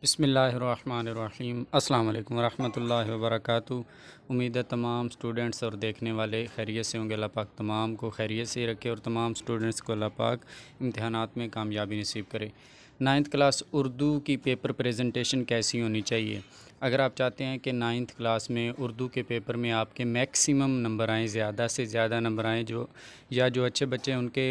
बिस्मिल्लाहिर्रहमानिर्रहीम। अस्सलाम वालेकुम रहमतुल्लाहि व बरकातुहू। उम्मीद है तमाम स्टूडेंट्स और देखने वाले खैरियत से होंगे। अल्लाह पाक तमाम को खैरियत से रखे और तमाम स्टूडेंट्स को अल्लाह पाक इम्तिहानात में कामयाबी नसीब करे। 9th क्लास उर्दू की पेपर प्रेजेंटेशन कैसी होनी चाहिए? अगर आप चाहते हैं कि 9th क्लास में उर्दू के पेपर में आपके मैक्सिमम नंबर आएँ, ज़्यादा से ज़्यादा नंबर आएँ, जो अच्छे बच्चे हैं उनके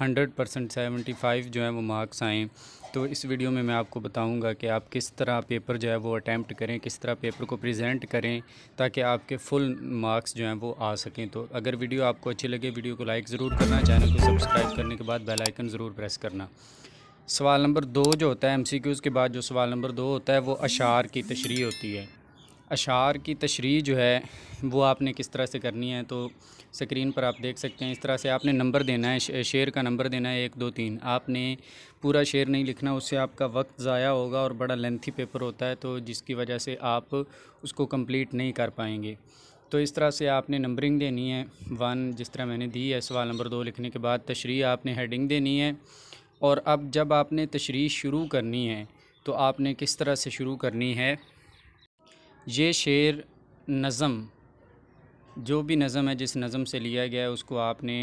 100% 75 जो है वो मार्क्स आएँ, तो इस वीडियो में मैं आपको बताऊंगा कि आप किस तरह पेपर जो है वो अटैम्प्ट करें, किस तरह पेपर को प्रेजेंट करें ताकि आपके फुल मार्क्स जो हैं वो आ सकें। तो अगर वीडियो आपको अच्छी लगे, वीडियो को लाइक ज़रूर करना, चैनल को सब्सक्राइब करने के बाद बेल आइकन ज़रूर प्रेस करना। सवाल नंबर 2 जो होता है एमसीक्यूज़ के बाद, जो सवाल नंबर 2 होता है वो अशार की तशरीह होती है। अशार की तशरीह जो है वो आपने किस तरह से करनी है, तो स्क्रीन पर आप देख सकते हैं। इस तरह से आपने नंबर देना है, शेर का नंबर देना है 1 2 3। आपने पूरा शेर नहीं लिखना, उससे आपका वक्त ज़ाया होगा और बड़ा लेंथी पेपर होता है, तो जिसकी वजह से आप उसको कंप्लीट नहीं कर पाएंगे। तो इस तरह से आपने नंबरिंग देनी है 1, जिस तरह मैंने दी है। सवाल नंबर 2 लिखने के बाद तशरीह आपने हेडिंग देनी है। और अब जब आपने तशरीह शुरू करनी है तो आपने किस तरह से शुरू करनी है। ये शेर नज़म, जो भी नज़म है, जिस नज़म से लिया गया है उसको आपने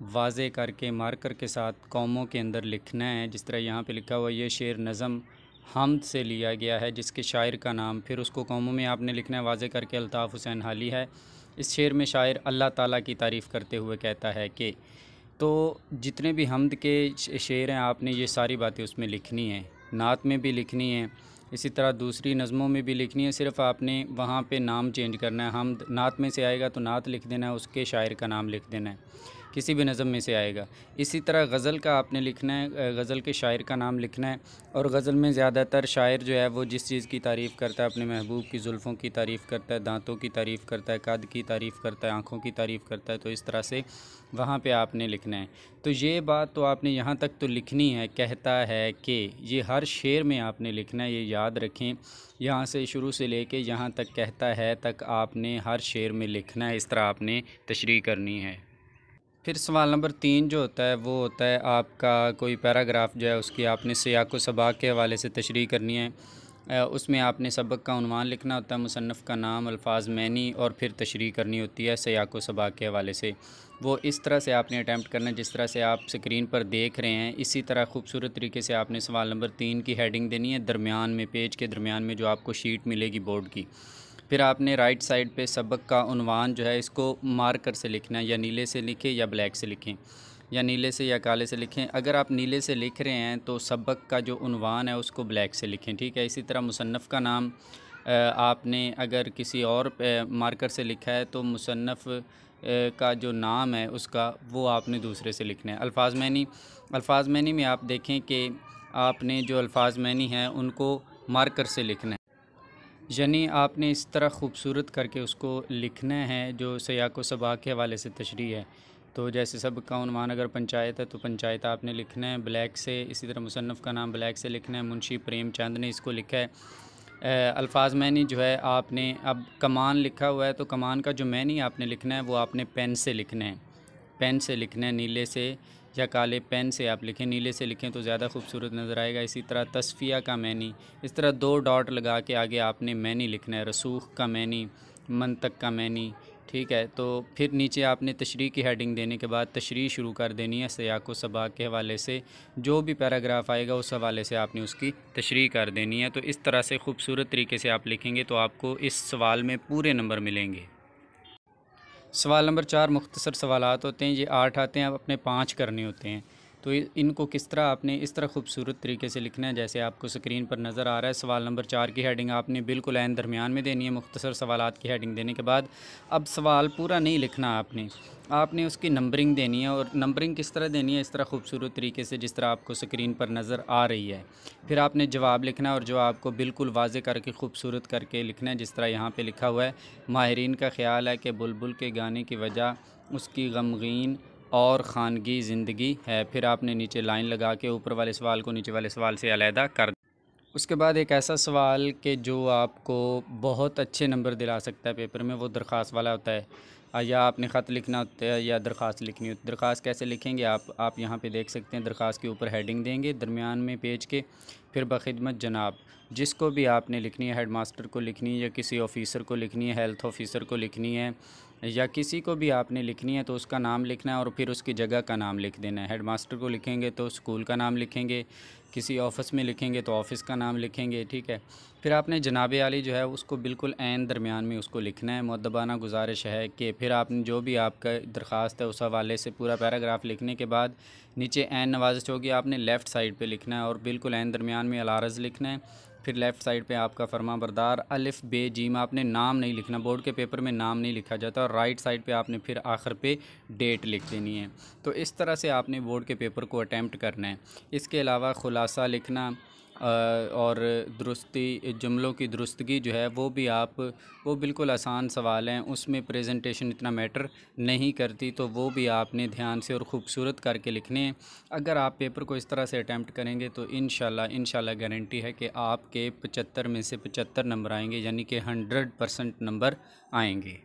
वाज़े करके मार्कर के साथ कौमों के अंदर लिखना है। जिस तरह यहाँ पे लिखा हुआ है, ये शेर नज़म हमद से लिया गया है जिसके शायर का नाम, फिर उसको कौमों में आपने लिखना है वाज़े करके अल्ताफ़ हुसैन हाली है। इस शेर में शायर अल्लाह ताला की तारीफ़ करते हुए कहता है कि, तो जितने भी हमद के शेर हैं आपने ये सारी बातें उसमें लिखनी है। नात में भी लिखनी है, इसी तरह दूसरी नज़मों में भी लिखनी है। सिर्फ़ आपने वहाँ पे नाम चेंज करना है। हमद नात में से आएगा तो नात लिख देना है, उसके शायर का नाम लिख देना है, किसी भी नज़म में से आएगा। इसी तरह गज़ल का आपने लिखना है, गज़ल के शायर का नाम लिखना है। और गज़ल में ज़्यादातर शायर जो है वो जिस चीज़ की तारीफ़ करता है, अपने महबूब की ज़ुल्फ़ों की तारीफ़ करता है, दांतों की तारीफ़ करता है, कद की तारीफ़ करता है, आँखों की तारीफ़ करता है। तो इस तरह से वहाँ पे आपने लिखना है। तो ये बात तो आपने यहाँ तक तो लिखनी है, कहता है कि ये हर शेर में आपने लिखना है, ये याद रखें। यहाँ से शुरू से लेके यहाँ तक कहता है तक आपने हर शेर में लिखना है। इस तरह आपने तशरीह करनी है। फिर सवाल नंबर 3 जो होता है वो होता है आपका कोई पैराग्राफ जो है उसकी आपने सियाक़ व सबाक़ के हवाले से तशरीह करनी है। उसमें आपने सबक का उन्वान लिखना होता है, मुसन्नफ़ का नाम, अल्फाज मैनी, और फिर तशरीह करनी होती है सियाक़ व सबाक़ के हवाले से। वो इस तरह से आपने अटैम्प्ट करना है जिस तरह से आप स्क्रीन पर देख रहे हैं। इसी तरह खूबसूरत तरीके से आपने सवाल नंबर 3 की हेडिंग देनी है, दरमियान में, पेज के दरमियान में जो आपको शीट मिलेगी बोर्ड की। फिर आपने राइट साइड पे सबक का उन्वान जो है इसको मार्कर से लिखना है, या नीले से लिखें या ब्लैक से लिखें, या नीले से या काले से लिखें। अगर आप नीले से लिख रहे हैं तो सबक का जो उन्वान है उसको ब्लैक से लिखें, ठीक है। इसी तरह मुसन्नफ़ का नाम आपने अगर किसी और मार्कर से लिखा है तो मुसन्नफ़ का जो नाम है उसका वो आपने दूसरे से लिखना है। अल्फाज मैनी में आप देखें कि आपने जो अल्फाज मैनी हैं उनको मार्कर से लिखना है, यानी आपने इस तरह खूबसूरत करके उसको लिखना है जो सियाक़ व सबाक़ के हवाले से तशरीह है। तो जैसे सबक का उन्वान अगर पंचायत है तो पंचायत आपने लिखना है ब्लैक से। इसी तरह मुसन्नफ़ का नाम ब्लैक से लिखना है, मुंशी प्रेमचंद ने इसको लिखा है। अल्फाज मैनी जो है आपने, अब कमान लिखा हुआ है तो कमान का जो मैनी आपने लिखना है वो आपने पेन से लिखना है, पेन से लिखना है, नीले से या काले पेन से आप लिखें। नीले से लिखें तो ज़्यादा खूबसूरत नज़र आएगा। इसी तरह तस्फ़िया का मैनी, इस तरह 2 डॉट लगा के आगे आपने मैनी लिखना है। रसूख का मैनी, मंतक का मैनी, ठीक है। तो फिर नीचे आपने तशरीह की हेडिंग देने के बाद तशरीह शुरू कर देनी है सियाक़ व सबाक़ के हवाले से। जो भी पैराग्राफ आएगा उस हवाले से आपने उसकी तशरीह कर देनी है। तो इस तरह से खूबसूरत तरीके से आप लिखेंगे तो आपको इस सवाल में पूरे नंबर मिलेंगे। सवाल नंबर 4 मुख्तसर सवालात होते हैं, ये 8 आते हैं, अब अपने 5 करने होते हैं। तो इनको किस तरह आपने इस तरह खूबसूरत तरीके से लिखना है जैसे आपको स्क्रीन पर नज़र आ रहा है। सवाल नंबर 4 की हेडिंग आपने बिल्कुल ऐन दरमियान में देनी है मुख्तसर सवालात की हेडिंग देने के बाद। अब सवाल पूरा नहीं लिखना आपने उसकी नंबरिंग देनी है। और नंबरिंग किस तरह देनी है, इस तरह खूबसूरत तरीके से जिस तरह आपको स्क्रीन पर नज़र आ रही है। फिर आपने जवाब लिखना है और जवाब को बिल्कुल वाज़े करके खूबसूरत करके लिखना है जिस तरह यहाँ पे लिखा हुआ है। माहिरीन का ख़्याल है कि बुलबुल के गाने की वजह उसकी गमगीन और ख़ानगी ज़िंदगी है। फिर आपने नीचे लाइन लगा के ऊपर वाले सवाल को नीचे वाले सवाल से अलहदा कर। उसके बाद एक ऐसा सवाल कि जो आपको बहुत अच्छे नंबर दिला सकता है पेपर में, वो दरख्वास्त वाला होता है। या आपने ख़त लिखना होता है या दरख्वास्त लिखनी होती है। दरख्वास्त कैसे लिखेंगे आप यहाँ पे देख सकते हैं। दरख्वास्त के ऊपर हेडिंग देंगे दरमियान में पेज के, फिर बखिदमत जनाब, जिसको भी आपने लिखनी है, हेड मास्टर को लिखनी है या किसी ऑफ़िसर को लिखनी है, हेल्थ ऑफिसर को लिखनी है या किसी को भी आपने लिखनी है तो उसका नाम लिखना है और फिर उसकी जगह का नाम लिख देना है। हेड मास्टर को लिखेंगे तो स्कूल का नाम लिखेंगे, किसी ऑफ़िस में लिखेंगे तो ऑफ़िस का नाम लिखेंगे, ठीक है। फिर आपने जनाब आली जो है उसको बिल्कुल ऐन दरमियान में उसको लिखना है। मुअद्दबाना गुजारिश है कि फिर आपने जो भी आपका दरख्वास्त है उस हवाले से पूरा पैराग्राफ लिखने के बाद नीचे ऐन नवाज़िश होगी आपने लेफ़्ट साइड पे लिखना है और बिल्कुल ऐन दरमियान में अल-अर्ज़ लिखना है। फिर लेफ़्ट साइड पे आपका फरमाबरदार अलिफ़ बे जीम, आपने नाम नहीं लिखना, बोर्ड के पेपर में नाम नहीं लिखा जाता। और राइट साइड पे आपने फिर आखिर पे डेट लिख देनी है। तो इस तरह से आपने बोर्ड के पेपर को अटैम्प्ट करना है। इसके अलावा ख़ुलासा लिखना और दुरुस्ती, जुमलों की दुरुस्तगी जो है वो बिल्कुल आसान सवाल हैं, उसमें प्रेजेंटेशन इतना मैटर नहीं करती, तो वो भी आपने ध्यान से और ख़ूबसूरत करके लिखने हैं। अगर आप पेपर को इस तरह से अटैम्प्ट करेंगे तो इंशाल्लाह गारंटी है कि आपके 75 में से 75 नंबर आएंगे, यानी कि 100% नंबर आएंगे।